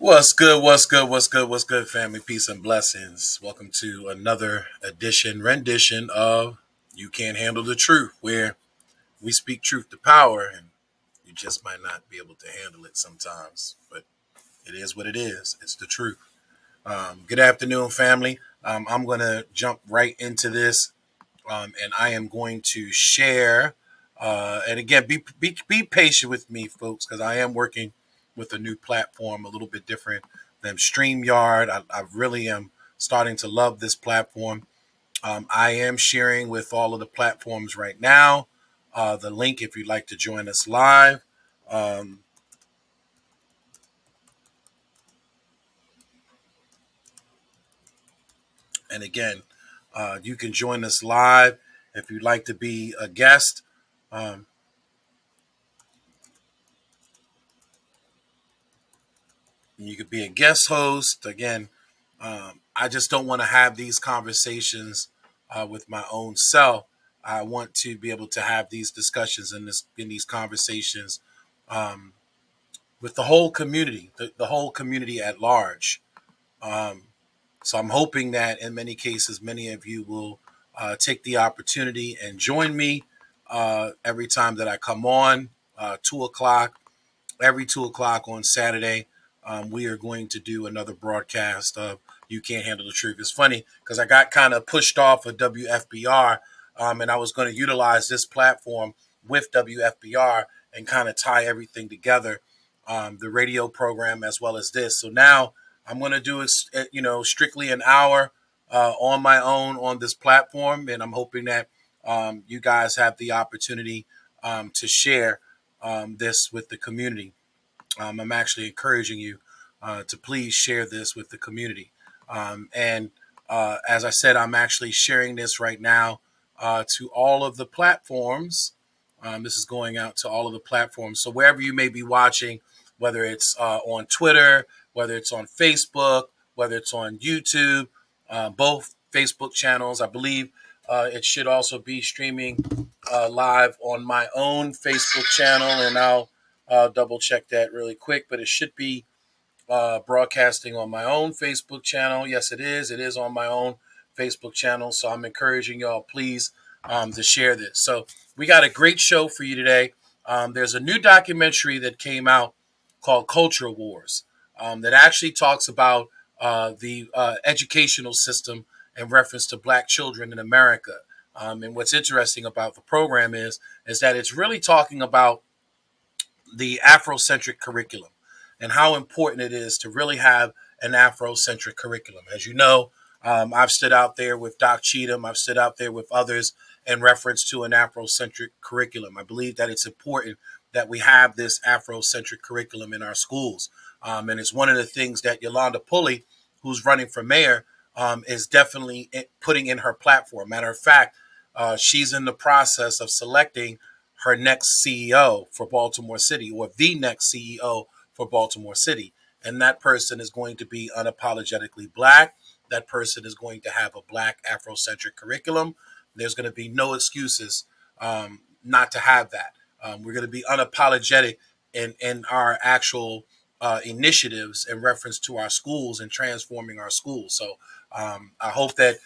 What's good? What's good? What's good? What's good, family? Peace and blessings. Welcome to another rendition of You Can't Handle the Truth, where we speak truth to power, and you just might not be able to handle it sometimes. But it is what it is. It's the truth. Good afternoon, family. I'm going to jump right into this, and I am going to share. And again, be patient with me, folks, because I am working with a new platform, a little bit different than StreamYard. I really am starting to love this platform. I am sharing with all of the platforms right now. The link, if you'd like to join us live. Um, and again, you can join us live if you'd like to be a guest. Um, you could be a guest host. Again, I just don't want to have these conversations with my own self. I want to be able to have these discussions in these conversations um, with the whole community, the whole community at large. Um, so I'm hoping that in many cases, many of you will take the opportunity and join me every time that I come on, 2 o'clock, every 2 o'clock on Saturday. We are going to do another broadcast of You Can't Handle the Truth. It's funny because I got kind of pushed off of WFBR, and I was going to utilize this platform with WFBR and kind of tie everything together, the radio program as well as this. So now I'm going to do it, strictly an hour on my own on this platform, and I'm hoping that you guys have the opportunity to share this with the community. I'm actually encouraging you to please share this with the community. And as I said, I'm actually sharing this right now to all of the platforms. This is going out to all of the platforms. So wherever you may be watching, whether it's on Twitter, whether it's on Facebook, whether it's on YouTube, both Facebook channels, I believe it should also be streaming live on my own Facebook channel, and I'll double check that really quick. But it should be broadcasting on my own Facebook channel. Yes, it is. It is on my own Facebook channel. So I'm encouraging y'all, please, to share this. So we got a great show for you today. There's a new documentary that came out called Culture Wars that actually talks about the educational system in reference to Black children in America. And what's interesting about the program is that it's really talking about the Afrocentric curriculum and how important it is to really have an Afrocentric curriculum. As you know, I've stood out there with Doc Cheatham, I've stood out there with others in reference to an Afrocentric curriculum. I believe that it's important that we have this Afrocentric curriculum in our schools. And it's one of the things that Yolanda Pulley, who's running for mayor, is definitely putting in her platform. Matter of fact, she's in the process of selecting her next CEO for Baltimore City, or the next CEO for Baltimore City. And that person is going to be unapologetically Black. That person is going to have a Black Afrocentric curriculum. There's going to be no excuses not to have that. We're going to be unapologetic in our actual initiatives in reference to our schools and transforming our schools. So I hope that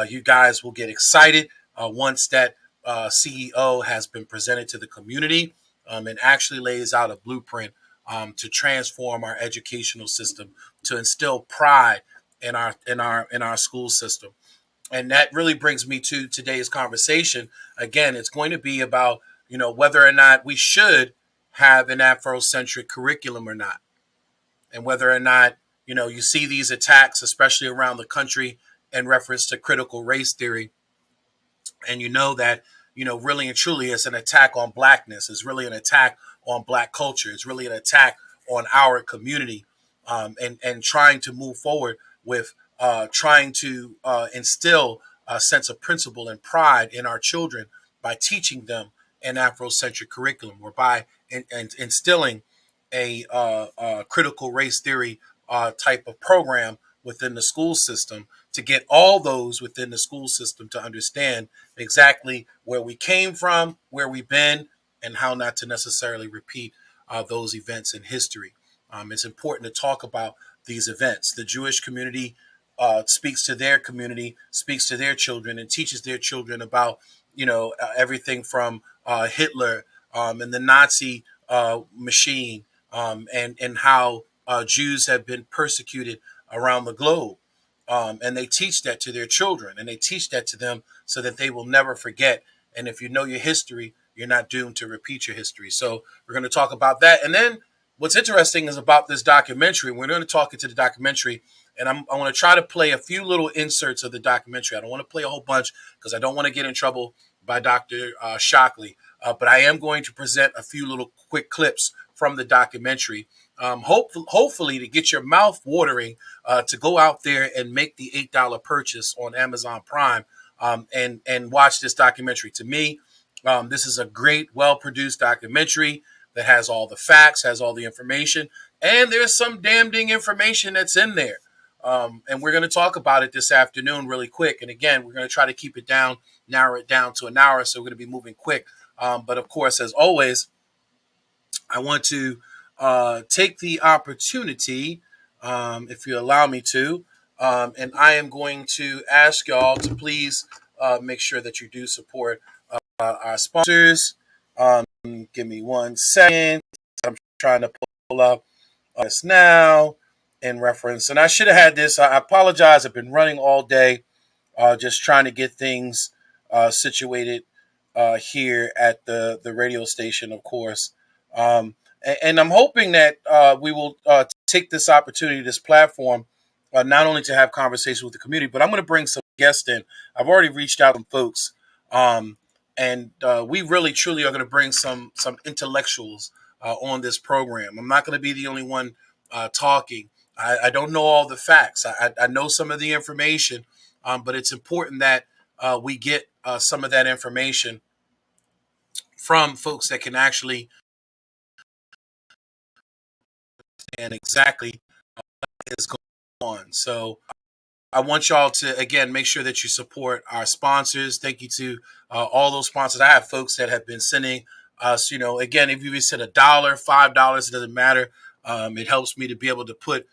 you guys will get excited once that CEO has been presented to the community and actually lays out a blueprint to transform our educational system, to instill pride in our school system. And that really brings me to today's conversation. Again, it's going to be about whether or not we should have an Afrocentric curriculum or not, and whether or not you see these attacks, especially around the country, in reference to critical race theory, and that really and truly it's an attack on Blackness. It's really an attack on Black culture. It's really an attack on our community, and trying to move forward with trying to instill a sense of principle and pride in our children by teaching them an Afrocentric curriculum, or by instilling a critical race theory type of program within the school system, to get all those within the school system to understand exactly where we came from, where we've been, and how not to necessarily repeat those events in history. It's important to talk about these events. The Jewish community speaks to their community, speaks to their children, and teaches their children about everything from Hitler and the Nazi machine, and how Jews have been persecuted around the globe. And they teach that to their children, and they teach that to them so that they will never forget. And if you know your history, you're not doomed to repeat your history. So we're going to talk about that. And then what's interesting is about this documentary. We're going to talk into the documentary, and I want to try to play a few little inserts of the documentary. I don't want to play a whole bunch because I don't want to get in trouble by Dr. Shockley. But I am going to present a few little quick clips from the documentary, hopefully to get your mouth watering, to go out there and make the $8 purchase on Amazon Prime, and watch this documentary. To me, this is a great, well-produced documentary that has all the facts, has all the information, and there's some damning information that's in there. And we're going to talk about it this afternoon really quick. And again, we're going to try to keep it down, narrow it down to an hour. So we're going to be moving quick. But of course, as always, I want to take the opportunity, if you allow me to, and I am going to ask y'all to please make sure that you do support our sponsors. Give me 1 second. I'm trying to pull up this now in reference. And I should have had this. I apologize. I've been running all day, just trying to get things situated here at the radio station, of course. And I'm hoping that we will take this opportunity, this platform, not only to have conversations with the community, but I'm going to bring some guests in. I've already reached out to folks, and we really, truly are going to bring some intellectuals on this program. I'm not going to be the only one talking. I don't know all the facts. I know some of the information, but it's important that we get some of that information from folks that can actually understand exactly what is going on. So I want y'all to, again, make sure that you support our sponsors. Thank you to all those sponsors. I have folks that have been sending us, again, if you send $1, $5, it doesn't matter. It helps me to be able to put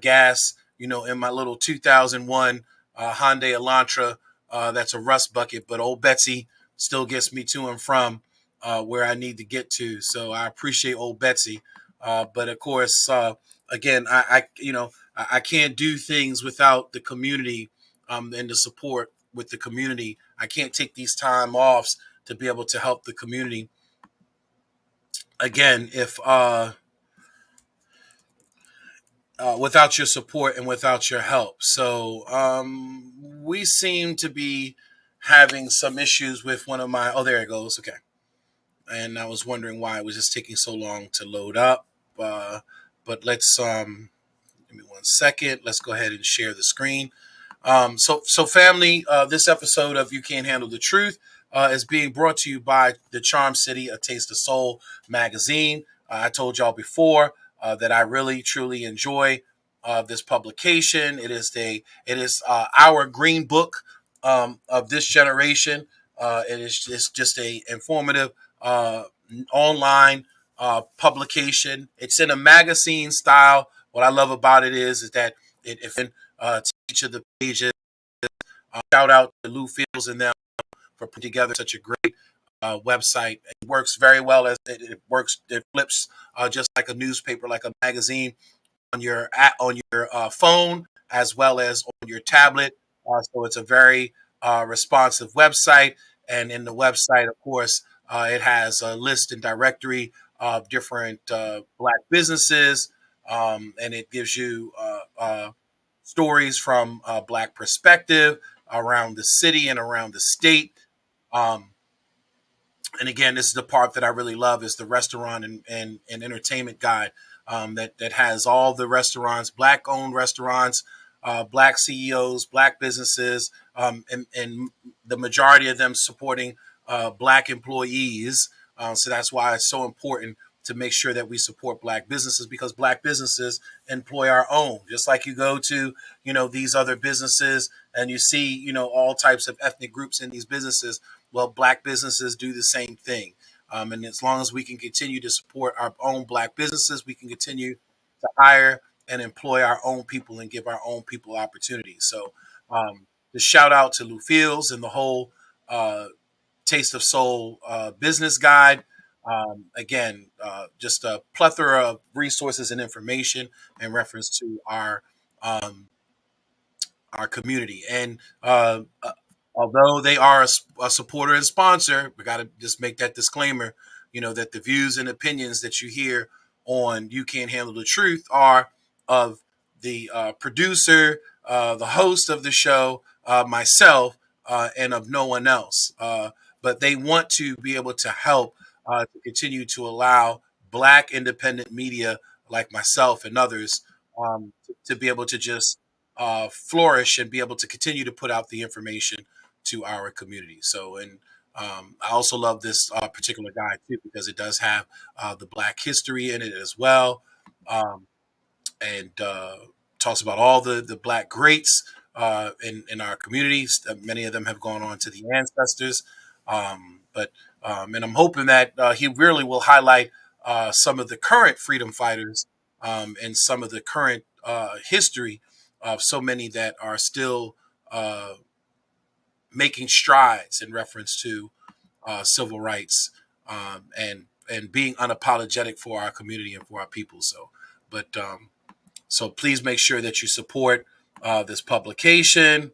gas, in my little 2001 Hyundai Elantra. That's a rust bucket, but old Betsy still gets me to and from where I need to get to. So I appreciate old Betsy. But of course, again, I can't do things without the community, and the support with the community. I can't take these time offs to be able to help the community. Again, if without your support and without your help. So we seem to be having some issues with one of my. Oh, there it goes. Okay. And I was wondering why it was just taking so long to load up. But let's give me 1 second. Let's go ahead and share the screen. So family, this episode of You Can't Handle the Truth is being brought to you by the Charm City, A Taste of Soul magazine. I told y'all before that I really, truly enjoy this publication. It is our green book of this generation. It's just a informative online publication. It's in a magazine style. What I love about it is that if to each of the pages, shout out to Lou Fields and them for putting together such a great website. It works very well as it works. It flips just like a newspaper, like a magazine on your phone as well as on your tablet. So it's a very responsive website. And in the website, of course, it has a list and directory of different Black businesses, and it gives you stories from a Black perspective around the city and around the state. Um, and again, this is the part that I really love is the restaurant and entertainment guide, that has all the restaurants, Black owned restaurants, Black CEOs, Black businesses, and the majority of them supporting Black employees. So that's why it's so important to make sure that we support Black businesses, because Black businesses employ our own. Just like you go to, these other businesses and you see, all types of ethnic groups in these businesses. Well, Black businesses do the same thing. And as long as we can continue to support our own Black businesses, we can continue to hire and employ our own people and give our own people opportunities. So, the shout out to Lou Fields and the whole uh, Taste of Soul business guide. Again, just a plethora of resources and information in reference to um, our community. And although they are a supporter and sponsor, we got to just make that disclaimer, that the views and opinions that you hear on You Can't Handle the Truth are of the producer, the host of the show, myself, and of no one else. But they want to be able to help to continue to allow Black independent media like myself and others to be able to just flourish and be able to continue to put out the information to our community. So, and I also love this particular guide too because it does have the Black history in it as well, um, and talks about all the Black greats in our communities. Many of them have gone on to the ancestors, but and I'm hoping that he really will highlight some of the current freedom fighters and some of the current history of so many that are still uh, making strides in reference to civil rights and being unapologetic for our community and for our people. So, but so please make sure that you support this publication.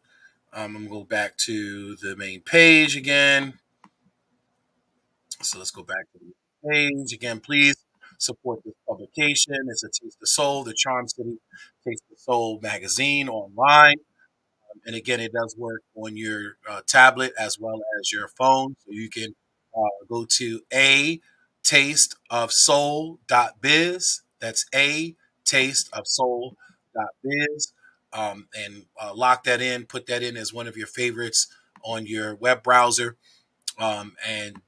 I'm gonna go back to the main page again. So let's go back to the page again. Please support this publication. It's a Taste the Soul, the Charm City Taste the Soul magazine online. And again, it does work on your tablet as well as your phone. So you can go to a tasteofsoul.biz. That's a tasteofsoul.biz. And lock that in, put that in as one of your favorites on your web browser, and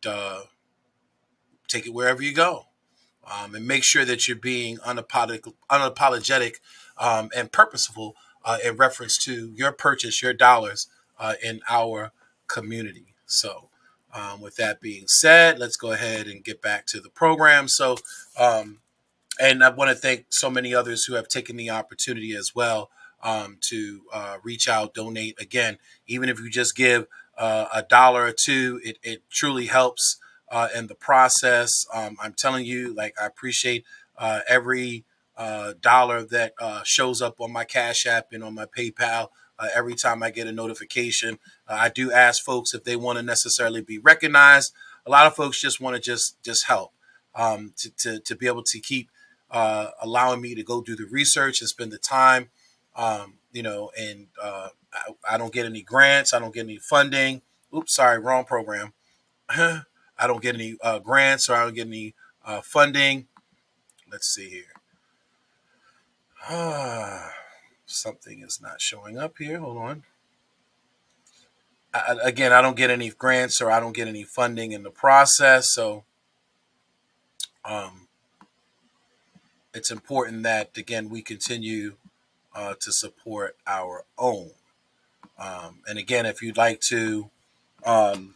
take it wherever you go. And make sure that you're being unapologetic and purposeful in reference to your purchase, your dollars in our community. So, with that being said, let's go ahead and get back to the program. So, and I want to thank so many others who have taken the opportunity as well to reach out, donate. Again, even if you just give a dollar or two, it truly helps in the process. I'm telling you, like, I appreciate every dollar that shows up on my Cash App and on my PayPal. Every time I get a notification, I do ask folks if they want to necessarily be recognized. A lot of folks just want to just help to be able to keep allowing me to go do the research and spend the time, and I don't get any grants. I don't get any funding. Oops, sorry, wrong program. I don't get any grants or I don't get any funding. Let's see here. Something is not showing up here. Hold on. Again, I don't get any grants or I don't get any funding in the process. So um, it's important that, again, we continue to support our own. And again, if you'd like to, um,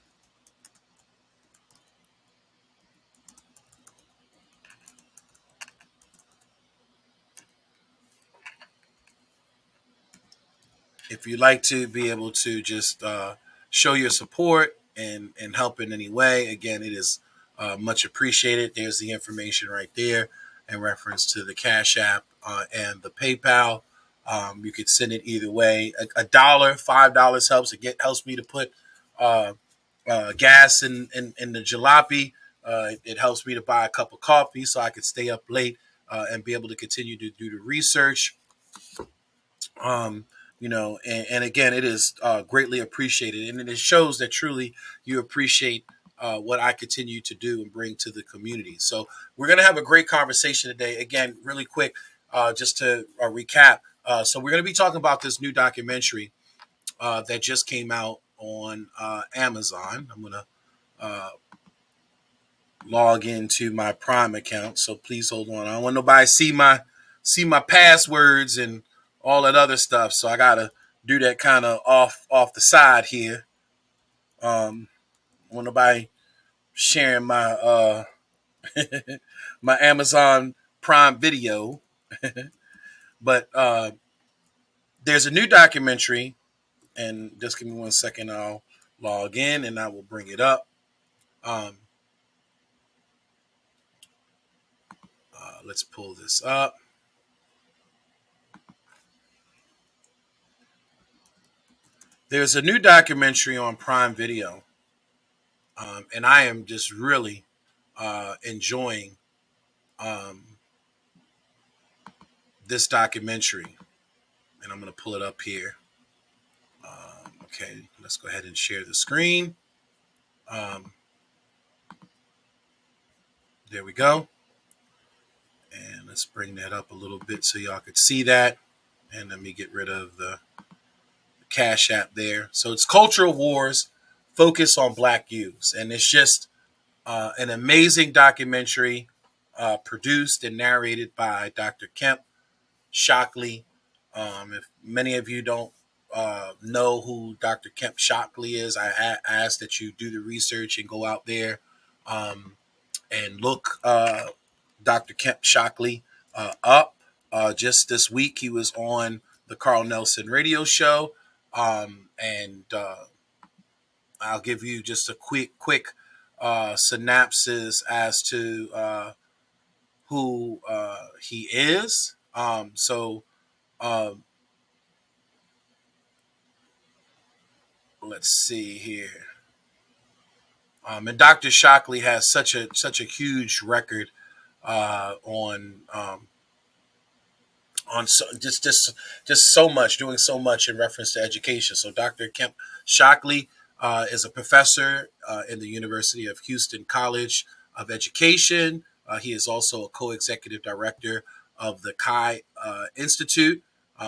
if you'd like to be able to just show your support and help in any way, again, it is much appreciated. There's the information right there in reference to the Cash App and the PayPal. You could send it either way. A dollar, $5 helps. Helps me to put uh, gas in the jalopy. It helps me to buy a cup of coffee so I could stay up late and be able to continue to do the research. Um, and again, it is greatly appreciated, and it shows that truly you appreciate what I continue to do and bring to the community. So we're going to have a great conversation today. Again, really quick, just to recap. So we're going to be talking about this new documentary that just came out on Amazon. I'm going to uh, log into my Prime account, so please hold on. I don't want nobody see my passwords and all that other stuff. So I gotta do that kind of off the side here. I want nobody sharing my my Amazon Prime Video. But there's a new documentary, and just give me 1 second. I'll log in and I will bring it up. Um, let's pull this up. There's a new documentary on Prime Video, and I am just really enjoying um, this documentary. And I'm going to pull it up here. Okay, let's go ahead and share the screen. Um, there we go. And let's bring that up a little bit so y'all could see that. And let me get rid of the Cash App there. So it's Cultural Wars, Focus on Black Youths. And it's just an amazing documentary produced and narrated by Dr. Kemp Shockley. If many of you don't know who Dr. Kemp Shockley is, I ask that you do the research and go out there and look Dr. Kemp Shockley up. Just this week, he was on the Carl Nelson radio show. And I'll give you just a quick synopsis as to who he is. Um, let's see here. And Dr. Shockley has such a huge record on just so much, doing so much in reference to education. So Dr. Kemp Shockley is a professor in the University of Houston College of Education. He is also a co-executive director of the Chi Institute,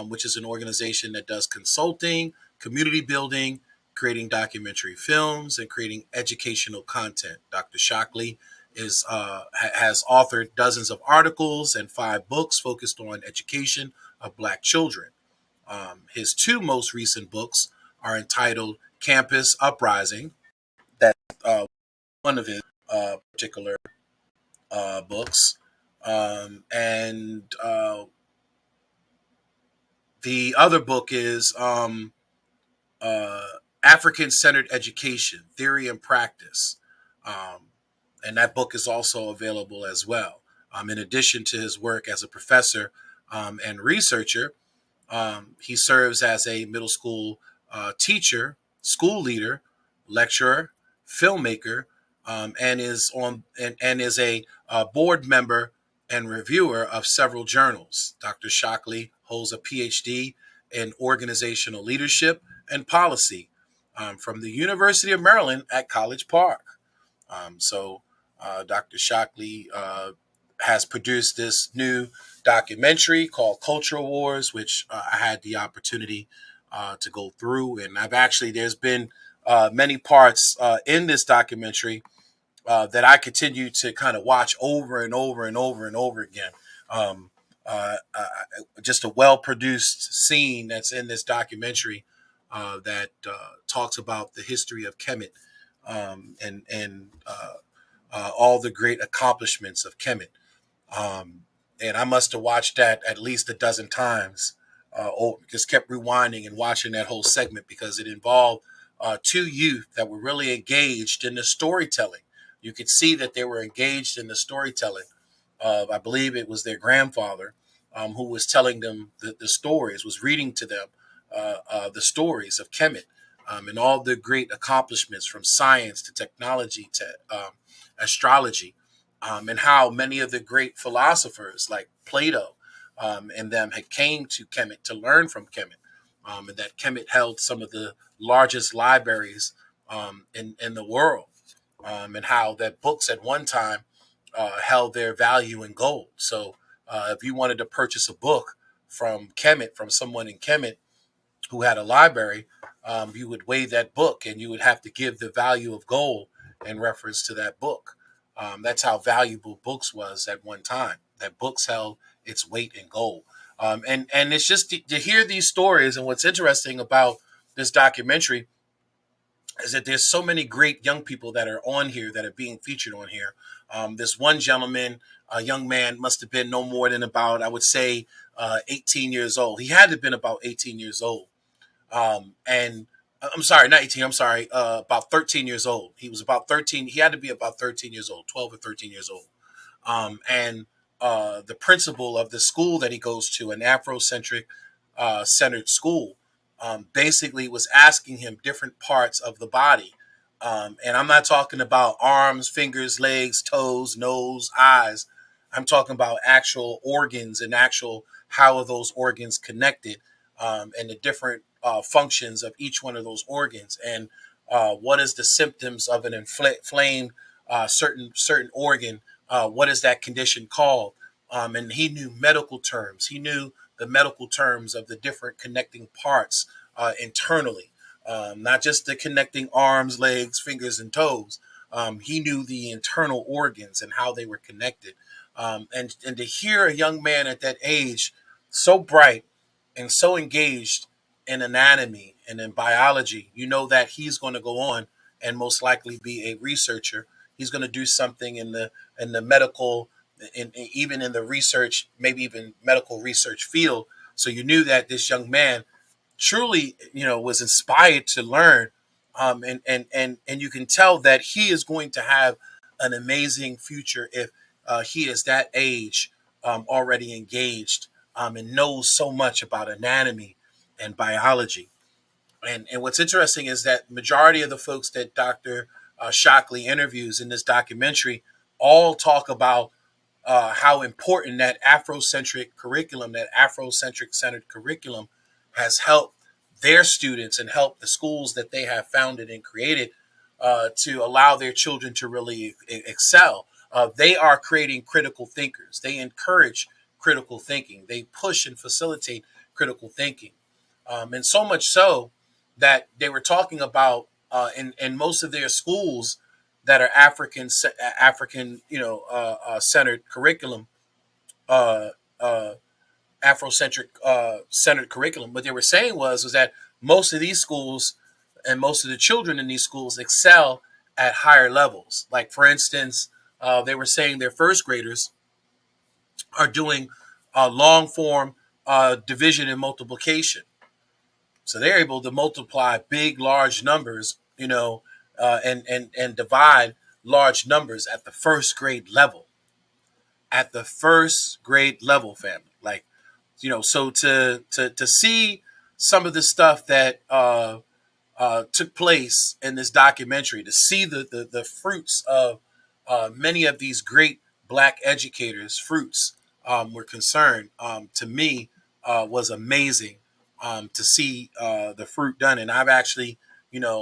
which is an organization that does consulting, community building, creating documentary films, and creating educational content. Dr. Shockley has authored dozens of articles and 5 books focused on education of Black children. His 2 most recent books are entitled Campus Uprising. That's one of his particular books. And the other book is uh, African Centered Education Theory and Practice. Um, and that book is also available as well. In addition to his work as a professor and researcher, he serves as a middle school teacher, school leader, lecturer, filmmaker, and is a board member and reviewer of several journals. Dr. Shockley holds a PhD in organizational leadership and policy from the University of Maryland at College Park. Dr. Shockley has produced this new documentary called Cultural Wars, which I had the opportunity to go through. And there's been many parts in this documentary that I continue to kind of watch over and over and over and over again. Um, just a well produced scene that's in this documentary that talks about the history of Kemet and all the great accomplishments of Kemet. And I must have watched that at least a dozen times. Just kept rewinding and watching that whole segment because it involved 2 youth that were really engaged in the storytelling. You could see that they were engaged in the storytelling. I believe it was their grandfather who was telling them the stories, was reading to them the stories of Kemet and all the great accomplishments from science to technology to astrology, and how many of the great philosophers like Plato and them had came to Kemet to learn from Kemet, and that Kemet held some of the largest libraries in the world, and how that books at one time held their value in gold. So if you wanted to purchase a book from Kemet, from someone in Kemet who had a library, you would weigh that book and you would have to give the value of gold in reference to that book. That's how valuable books was at one time. That books held its weight in gold. And it's just to hear these stories. And what's interesting about this documentary is that there's so many great young people that are on here that are being featured on here. This one gentleman, a young man, must have been no more than about, I would say, 18 years old. He had to have been about 18 years old. And I'm sorry, not 18, I'm sorry, about 13 years old. He was about 13. He had to be about 13 years old, 12 or 13 years old. And the principal of the school that he goes to, an Afrocentric centered school, basically was asking him different parts of the body. And I'm not talking about arms, fingers, legs, toes, nose, eyes. I'm talking about actual organs and actual how are those organs connected, and the different functions of each one of those organs, and what is the symptoms of an inflamed certain organ, what is that condition called? And he knew medical terms. He knew the medical terms of the different connecting parts internally, not just the connecting arms, legs, fingers, and toes. He knew the internal organs and how they were connected. And to hear a young man at that age, so bright and so engaged in anatomy and in biology, you know that he's going to go on and most likely be a researcher. He's going to do something in the medical, even in the research, maybe even medical research field. So you knew that this young man truly, was inspired to learn, and you can tell that he is going to have an amazing future if he is that age, already engaged, and knows so much about anatomy and biology. And what's interesting is that majority of the folks that Dr. Shockley interviews in this documentary all talk about how important that Afrocentric centered curriculum has helped their students and helped the schools that they have founded and created to allow their children to really excel. They are creating critical thinkers. They encourage critical thinking. They push and facilitate critical thinking, and so much so that they were talking about in most of their schools that are African centered curriculum, uh, uh, Afrocentric centered curriculum. What they were saying was that most of these schools and most of the children in these schools excel at higher levels. Like for instance, they were saying their first graders are doing long form division and multiplication. So they're able to multiply big, large numbers, and divide large numbers at the first grade level. At the first grade level, family. Like, so to see some of the stuff that took place in this documentary, to see the fruits of many of these great black educators' fruits were concerned, to me, was amazing, to see the fruit done. And I've actually,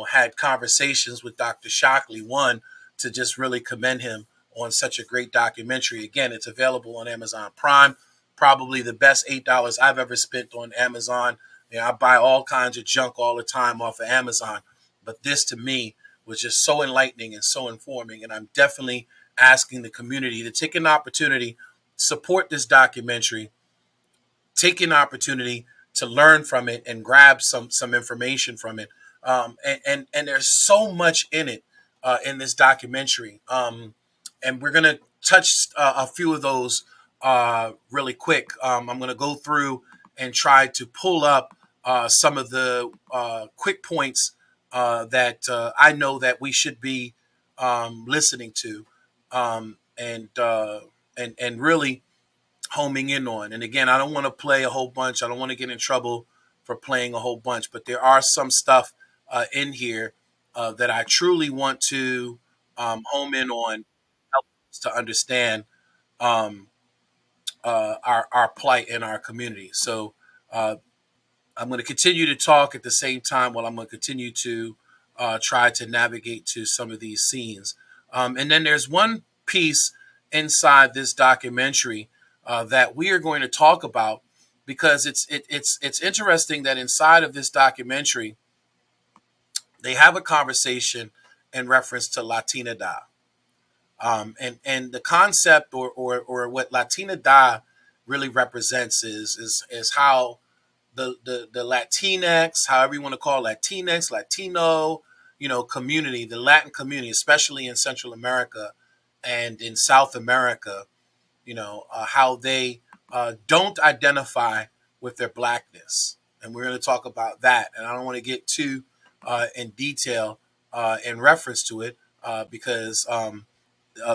had conversations with Dr. Shockley, one, to just really commend him on such a great documentary. Again, it's available on Amazon Prime. Probably the best $8 I've ever spent on Amazon. I buy all kinds of junk all the time off of Amazon, but this to me was just so enlightening and so informing. And I'm definitely asking the community to take an opportunity, support this documentary, take an opportunity to learn from it and grab some information from it. And there's so much in it, in this documentary, and we're gonna touch a few of those really quick. I'm gonna go through and try to pull up some of the quick points that I know that we should be listening to, and really homing in on. And again, I don't want to play a whole bunch. I don't want to get in trouble for playing a whole bunch, but there are some stuff in here that I truly want to home in on, help us to understand um, our plight in our community. So uh, I'm going to continue to talk at the same time while I'm going to continue to try to navigate to some of these scenes. And then there's one piece inside this documentary that we are going to talk about, because it's interesting that inside of this documentary they have a conversation in reference to Latina Da, and the concept, or what Latina Da really represents is how the Latinx, however you want to call it, Latinx, Latino, community, the Latin community, especially in Central America and in South America, how they don't identify with their blackness. And we're going to talk about that. And I don't want to get too in detail in reference to it because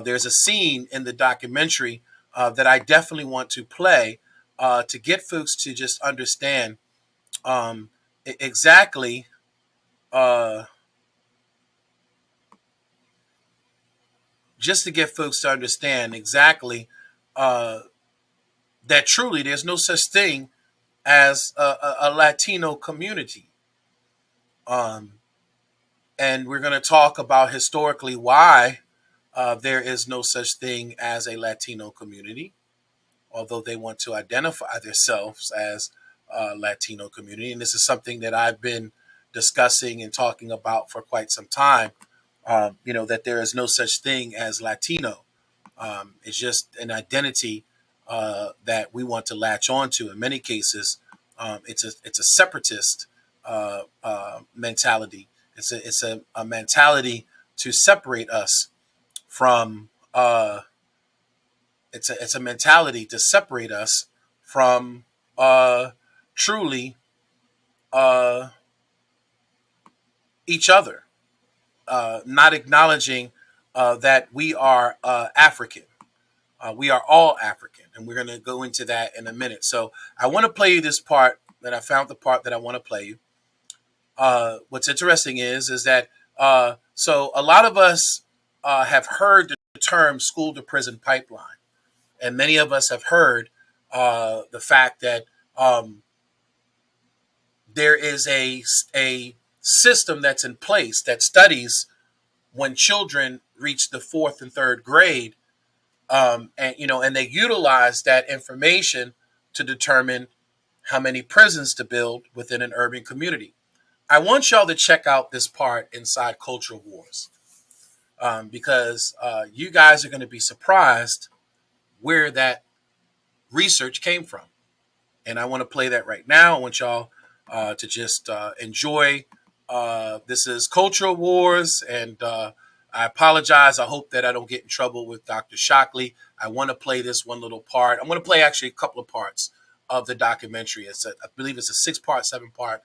there's a scene in the documentary that I definitely want to play to get folks to just understand exactly. Uh, just to get folks to understand exactly uh, that truly there's no such thing as a Latino community. Um, and we're going to talk about historically why there is no such thing as a Latino community, although they want to identify themselves as a Latino community. And this is something that I've been discussing and talking about for quite some time. That there is no such thing as Latino. It's just an identity that we want to latch onto. In many cases, it's a separatist mentality. It's a mentality to separate us from. It's a mentality to separate us from truly uh, each other, not acknowledging that we are African. We are all African, and we're going to go into that in a minute. So I want to play you this part that I found the part that I want to play you. What's interesting is that so a lot of us have heard the term school to prison pipeline, and many of us have heard the fact that um, there is a system that's in place that studies when children reach the fourth and third grade, and they utilize that information to determine how many prisons to build within an urban community. I want y'all to check out this part inside Cultural Wars because you guys are going to be surprised where that research came from. And I want to play that right now. I want y'all to just enjoy. This is Cultural Wars, and I apologize. I hope that I don't get in trouble with Dr. Shockley. I want to play this one little part. I'm going to play actually a couple of parts of the documentary. I believe it's a 6-part, 7-part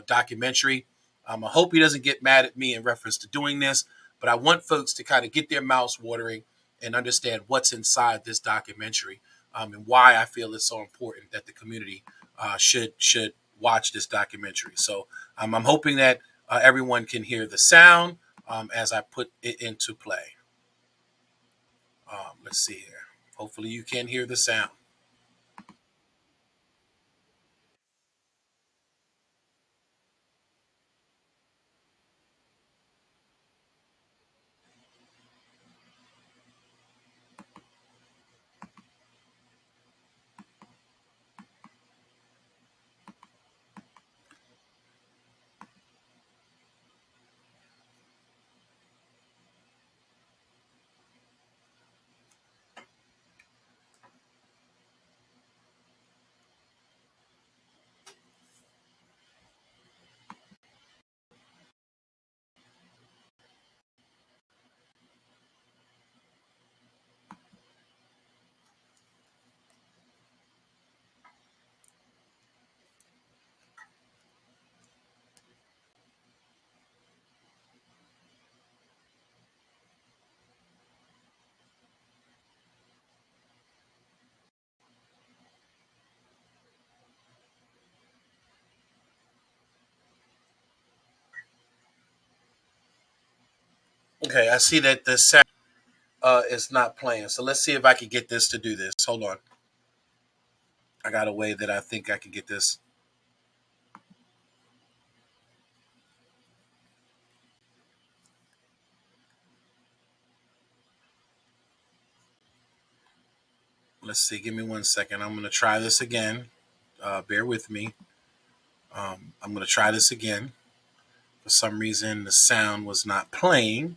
documentary. I hope he doesn't get mad at me in reference to doing this, but I want folks to kind of get their mouths watering and understand what's inside this documentary and why I feel it's so important that the community should watch this documentary. So I'm hoping that everyone can hear the sound as I put it into play. Let's see here. Hopefully you can hear the sound. Okay, I see that the sound is not playing. So let's see if I can get this to do this. Hold on. I got a way that I think I can get this. Let's see. Give me 1 second. I'm going to try this again. Bear with me. I'm going to try this again. For some reason, the sound was not playing.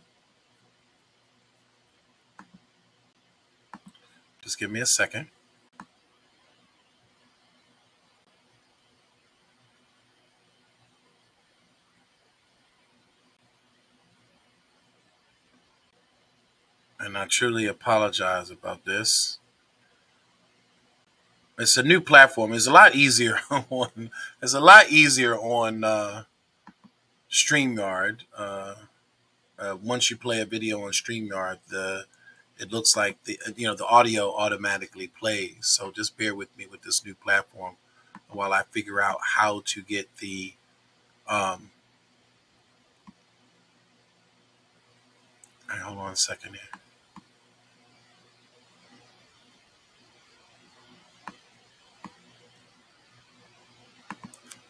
Just give me a second. truly apologize about this. It's a new platform. It's a lot easier on. It's a lot easier on Streamyard. Once you play a video on Streamyard, the it looks like the audio automatically plays. So just bear with me with this new platform while I figure out how to get the. Um, all right, hold on a second here.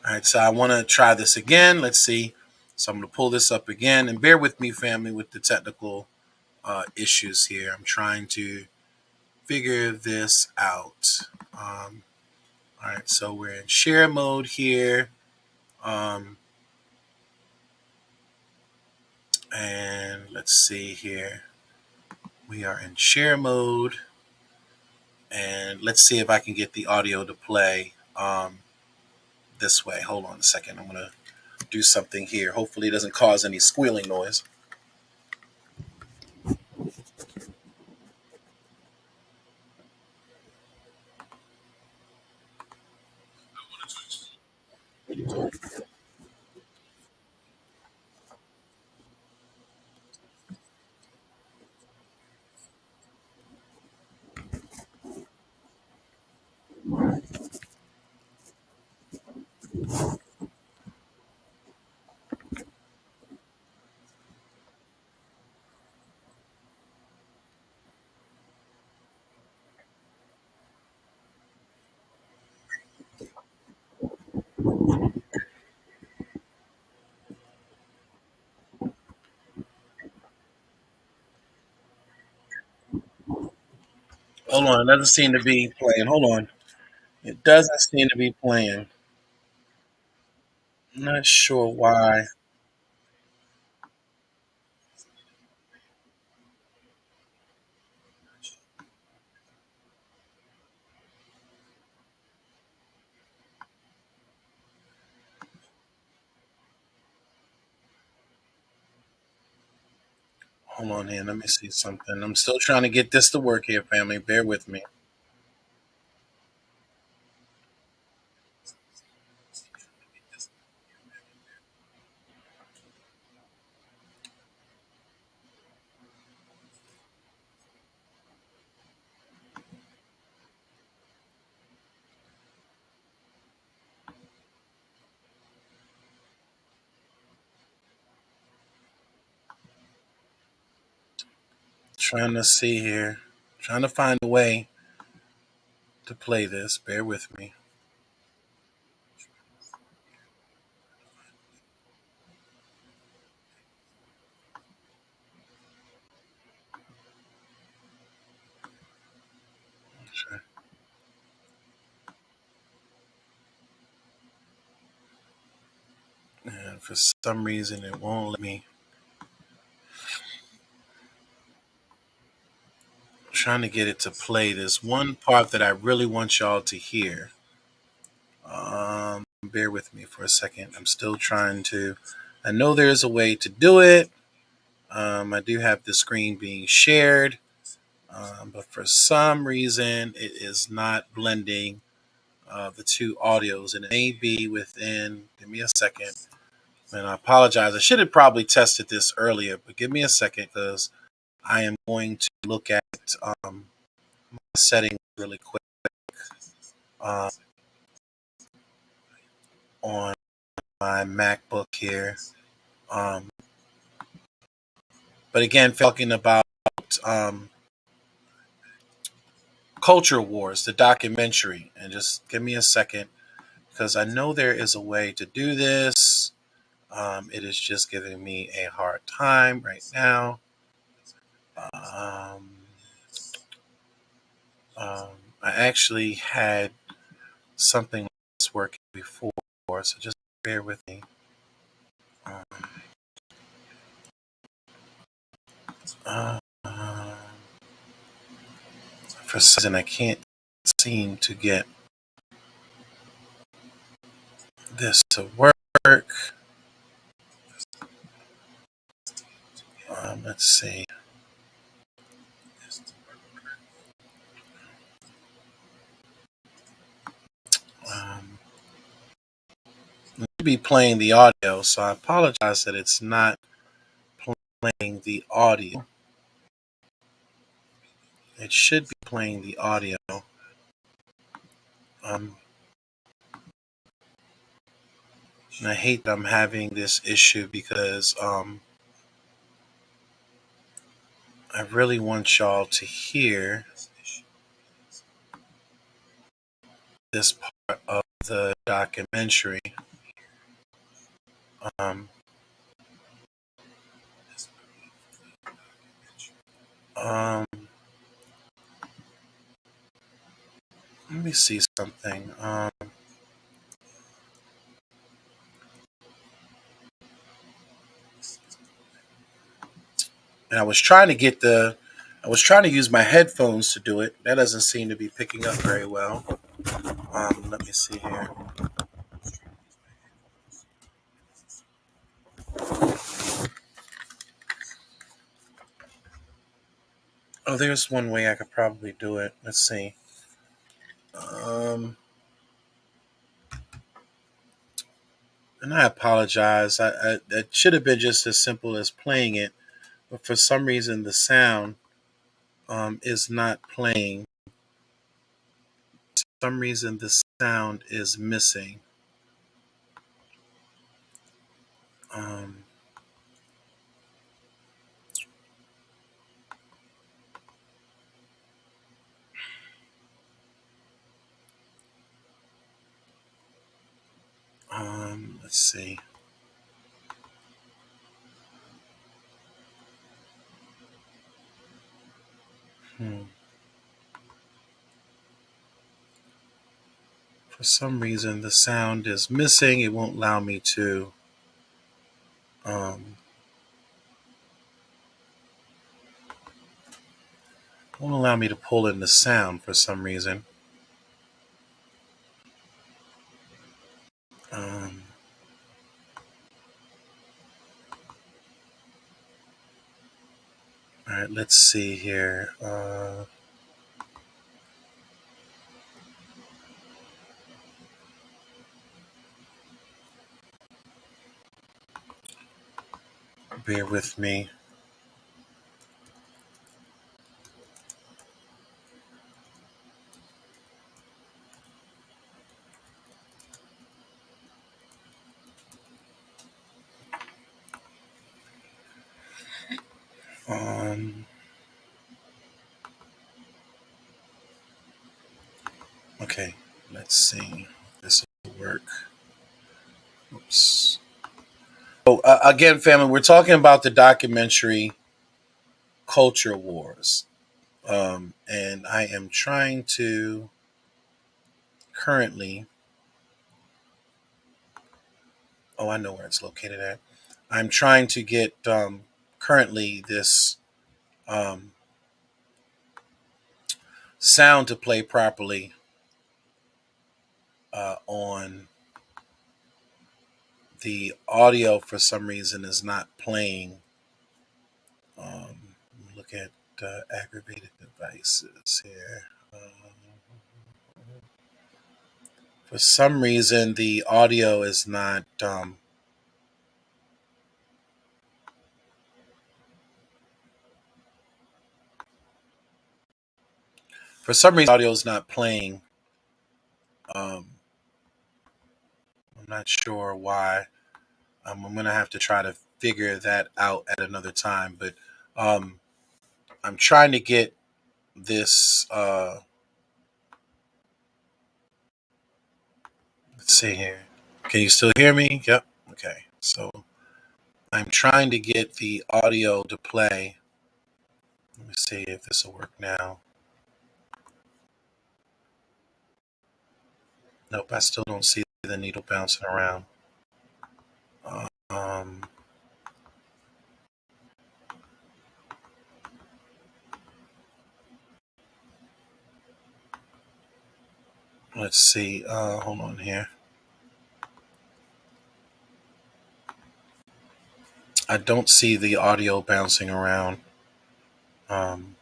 All right, so I want to try this again. Let's see. So I'm going to pull this up again, and bear with me, family, with the technical issues here. I'm trying to figure this out. Um, all right, so we're in share mode here. Um, and let's see here. We are in share mode. And let's see if I can get the audio to play this way. Hold on a second. I'm going to do something here. Hopefully it doesn't cause any squealing noise. Hold on. It doesn't seem to be playing. Hold on. It doesn't seem to be playing. I'm not sure why. Hold on here. Let me see something. I'm still trying to get this to work here, family. Bear with me. Trying to see here. Trying to find a way to play this. Bear with me. And for some reason, it won't let me. I'm trying to get it to play this one part that I really want y'all to hear. Bear with me for a second. I'm still trying to. I know there's a way to do it. I do have the screen being shared, but for some reason, it is not blending the two audios, and it may be within. Give me a second. And I apologize. I should have probably tested this earlier, but give me a second because I am going to look at my settings really quick uh, on my MacBook here. Um, but again, talking about um, Culture Wars, the documentary, and just give me a second because I know there is a way to do this. It is just giving me a hard time right now. Um, um, I actually had something like this working before, so just bear with me. Um, uh, for some reason, I can't seem to get this to work. Let's see. be playing the audio, so I apologize that it's not playing the audio. It should be playing the audio. Um, and I hate that I'm having this issue because I really want y'all to hear this part of the documentary. Um, um, Let me see something. And I was trying to use my headphones to do it. That doesn't seem to be picking up very well. Let me see here. Oh, there's one way I could probably do it. Let's see. Um, and I apologize. It should have been just as simple as playing it, but for some reason the sound is not playing. For some reason the sound is missing. Um, let's see. Hmm. For some reason the sound is missing. It won't allow me to. Um, won't allow me to pull in the sound for some reason. Um, all right, let's see here. Bear with me. Um, okay, let's see. This will work. Oops. So again, family, we're talking about the documentary Culture Wars, and I am trying to currently. Oh, I know where it's located at. I'm trying to get currently this um, sound to play properly on the audio. For some reason, is not playing. Look at aggravated devices here. For some reason, the audio is not. For some reason, audio is not playing. Um, I'm not sure why. I'm gonna have to try to figure that out at another time. But um, I'm trying to get this. Let's see here. Can you still hear me? Yep. Okay. So I'm trying to get the audio to play. Let me see if this will work now. Nope, I still don't see the needle bouncing around. Um, let's see. Hold on here. I don't see the audio bouncing around. Um,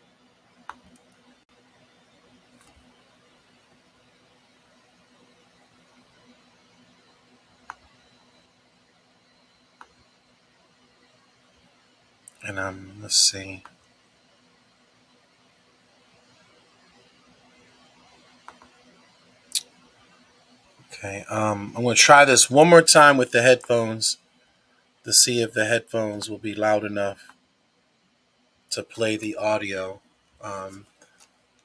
And let's see. Okay, I'm going to try this one more time with the headphones to see if the headphones will be loud enough to play the audio. Um,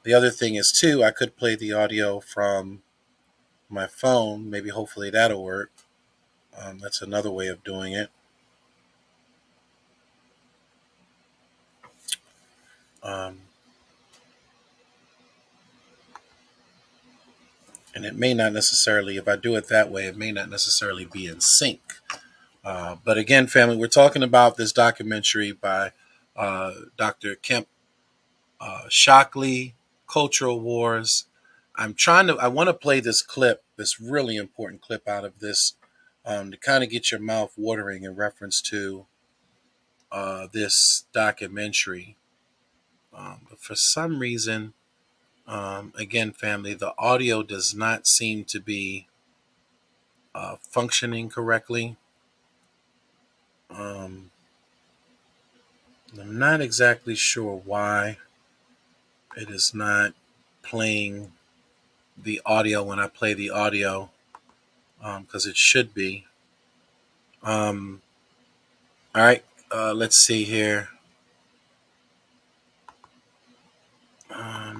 the other thing is, too, I could play the audio from my phone. Maybe, hopefully, that'll work. That's another way of doing it. Um, and it may not necessarily, if I do it that way, it may not necessarily be in sync. But again, family, we're talking about this documentary by Dr. Kemp Shockley, Cultural Wars. I want to play this clip, this really important clip out of this to kind of get your mouth watering in reference to this documentary. But for some reason, again, family, the audio does not seem to be functioning correctly. Um, I'm not exactly sure why it is not playing the audio when I play the audio, because it should be. Um, all right, let's see here.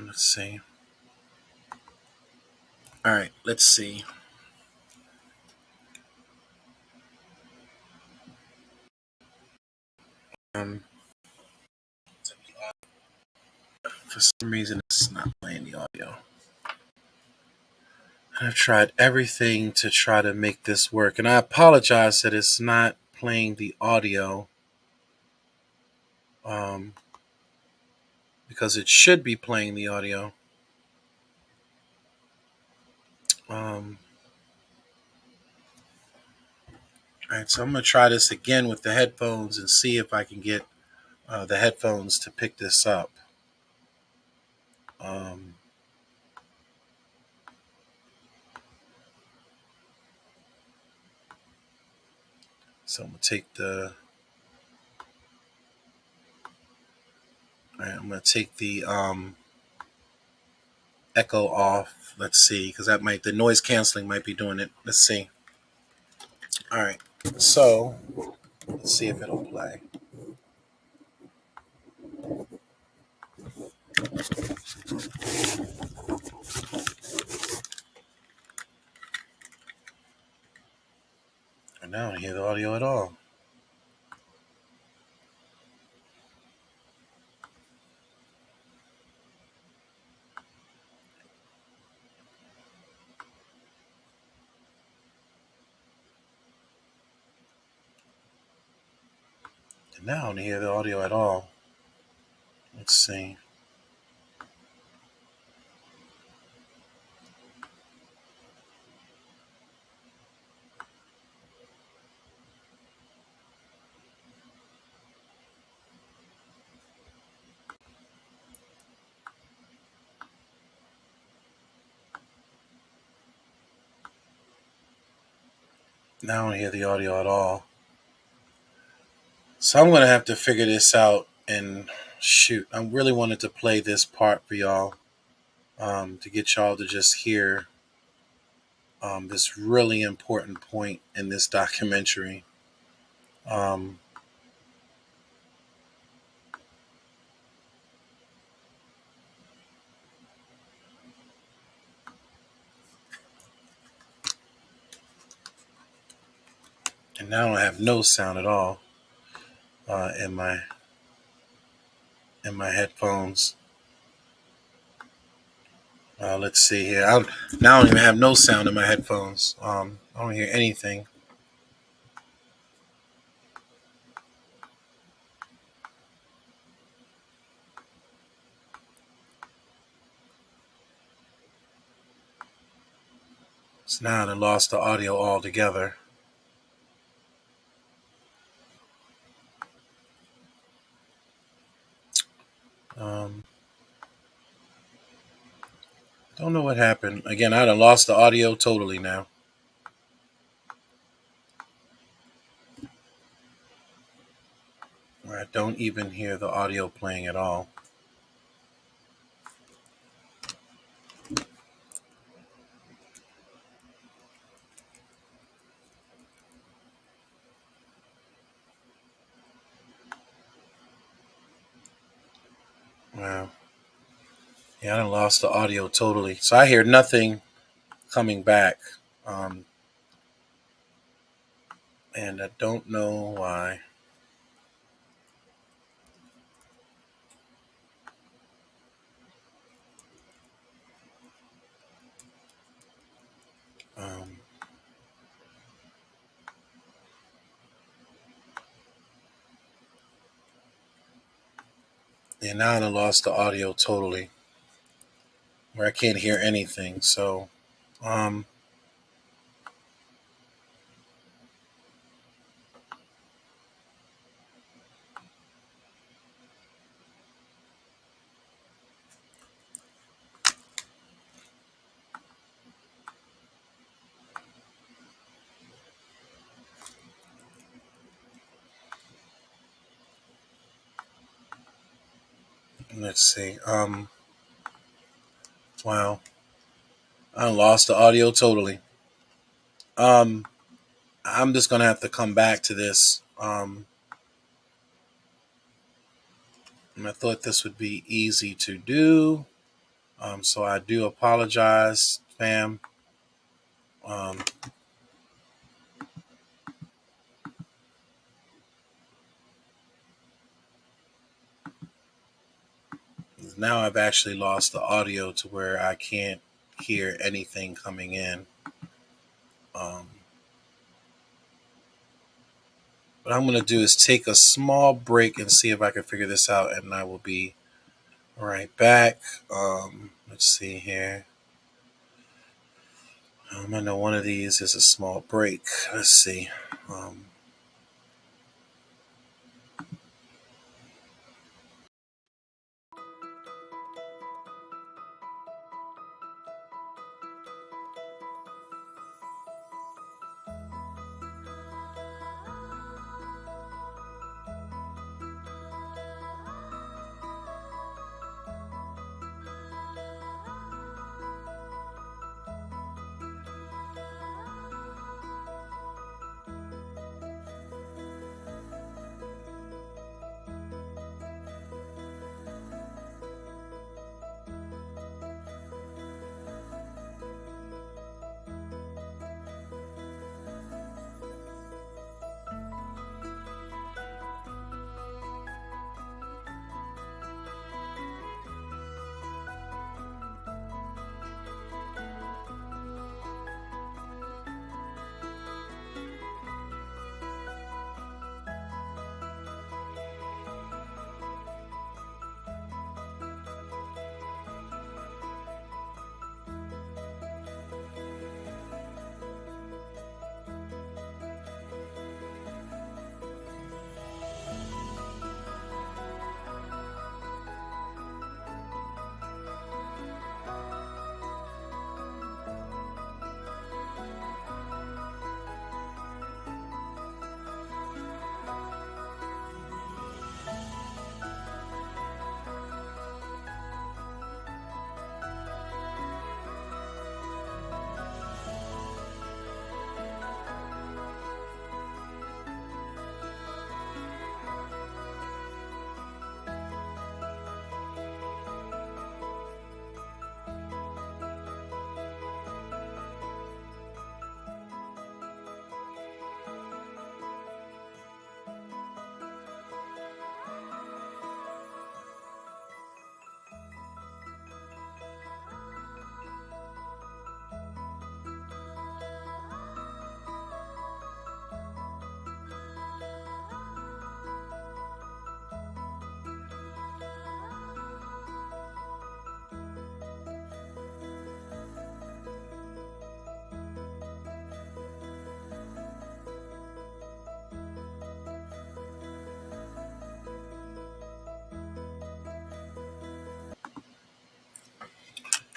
Let's see. All right, let's see. Um, for some reason, it's not playing the audio. I've tried everything to try to make this work, and I apologize that it's not playing the audio, um, because it should be playing the audio. Um, all right, so I'm going to try this again with the headphones and see if I can get the headphones to pick this up. Um, so I'm going to take the. All right, I'm going to take the echo off. Let's see, because the noise canceling might be doing it. Let's see. All right, so let's see if it'll play. And now I don't hear the audio at all. And now I don't hear the audio at all. Let's see. Now I don't hear the audio at all. So I'm going to have to figure this out and shoot. I really wanted to play this part for y'all, to get y'all to just hear this really important point in this documentary. Um, and now I have no sound at all in my headphones. Let's see here. Now I don't even have no sound in my headphones. I don't hear anything. So now I lost the audio altogether. Um, don't know what happened. Again, I done lost the audio totally now. All right, don't even hear the audio playing at all. Wow. Yeah, I done lost the audio totally. So I hear nothing coming back. Um, and I don't know why. Um, yeah, now I done lost the audio totally, where I can't hear anything. So, um, let's see. Wow, I done lost the audio totally. Um, I'm just gonna have to come back to this. And I thought this would be easy to do. So I do apologize, fam. Um, Now I've actually lost the audio to where I can't hear anything coming in. Um, what I'm going to do is take a small break and see if I can figure this out, and I will be right back. Let's see here. I know one of these is a small break. Let's see. Um,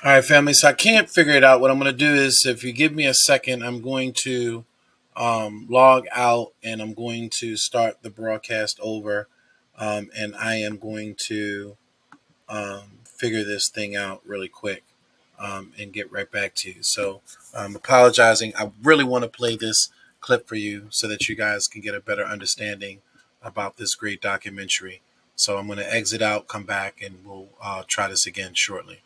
all right, family. So I can't figure it out. What I'm going to do is, if you give me a second, I'm going to log out and I'm going to start the broadcast over. and I am going to figure this thing out really quick and get right back to you. So I'm apologizing. I really want to play this clip for you so that you guys can get a better understanding about this great documentary. So I'm going to exit out, come back, and we'll try this again shortly.